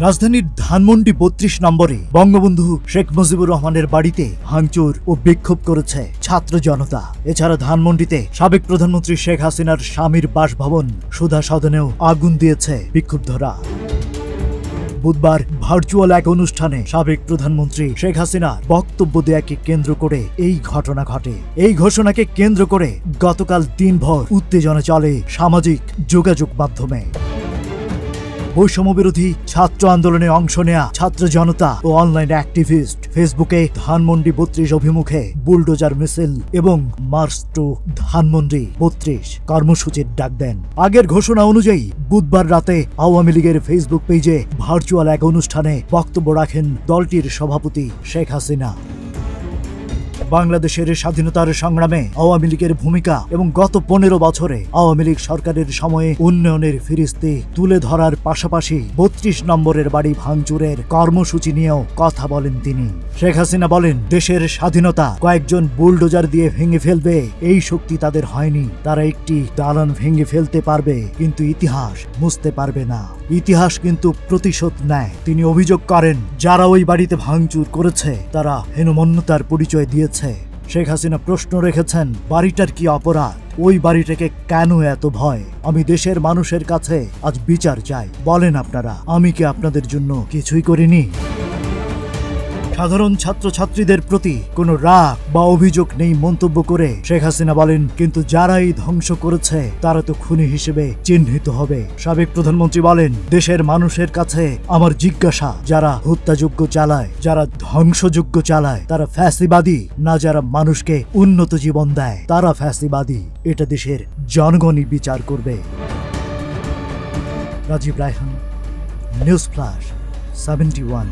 রাজধানীর ধানমন্ডি ৩২ নম্বরে বঙ্গবন্ধু শেখ মুজিবুর রহমানের বাড়িতে ভাঙচুর ও বিক্ষোভ করেছে ছাত্র জনতা। এছাড়া ধানমন্ডিতে সাবেক প্রধানমন্ত্রী শেখ হাসিনার স্বামীর বাসভবন সুধা সদনেও আগুন দিয়েছে বিক্ষুব্ধরা। বুধবার ভার্চুয়াল এক অনুষ্ঠানে সাবেক প্রধানমন্ত্রী শেখ হাসিনার বক্তব্য দেয়াকে কেন্দ্র করে এই ঘটনা ঘটে। এই ঘোষণাকে কেন্দ্র করে গতকাল দিনভর উত্তেজনা চলে সামাজিক যোগাযোগ মাধ্যমে। বৈষম্য বিরোধী ছাত্র আন্দোলনে অংশ নেয়া ছাত্র জনতা ও অনলাইন অ্যাক্টিভিস্ট ফেসবুকে ধানমন্ডি ৩২ অভিমুখে বুলডোজার মিছিল এবং মার্চ টু ধানমন্ডি ৩২ কর্মসূচির ডাক দেন। আগের ঘোষণা অনুযায়ী বুধবার রাতে আওয়ামী লীগের ফেসবুক পেজে ভার্চুয়াল এক অনুষ্ঠানে বক্তব্য রাখেন দলটির সভাপতি শেখ হাসিনা। বাংলাদেশের স্বাধীনতার সংগ্রামে আওয়ামী লীগের ভূমিকা এবং গত ১৫ বছরে আওয়ামী লীগ সরকারের সময়ে উন্নয়নের ফিরিস্তি তুলে ধরার পাশাপাশি ৩২ নম্বরের বাড়ি ভাঙচুরের কর্মসূচি নিয়েও কথা বলেন তিনি। শেখ হাসিনা বলেন, দেশের স্বাধীনতা কয়েকজন বুলডোজার দিয়ে ভেঙে ফেলবে এই শক্তি তাদের হয়নি। তারা একটি দালান ভেঙে ফেলতে পারবে, কিন্তু ইতিহাস মুছতে পারবে না। ইতিহাস কিন্তু প্রতিশোধ নেয়। তিনি অভিযোগ করেন, যারা ওই বাড়িতে ভাঙচুর করেছে তারা হীনমন্যতার পরিচয় দিয়েছে। শেখ হাসিনা প্রশ্ন রেখেছেন, বাড়িটার কি অপরাধ? ওই বাড়িটাকে কেন এত ভয়? আমি দেশের মানুষের কাছে আজ বিচার চাই। বলেন আপনারা, আমি কি আপনাদের জন্য কিছুই করিনি? সাধারণ ছাত্রছাত্রীদের প্রতি কোনো রাগ বা অভিযোগ নেই মন্তব্য করে শেখ হাসিনা বলেন, কিন্তু যারাই ধ্বংস করেছে তারা তো খুনি হিসেবে চিহ্নিত হবে। সাবেক প্রধানমন্ত্রী বলেন, দেশের মানুষের কাছে আমার জিজ্ঞাসা, যারা হত্যাযজ্ঞ চালায়, যারা ধ্বংসযজ্ঞ চালায় তারা ফ্যাসিবাদী, না যারা মানুষকে উন্নত জীবন দেয় তারা ফ্যাসিবাদী? এটা দেশের জনগণই বিচার করবে। Rajib Raihan, news flash 71।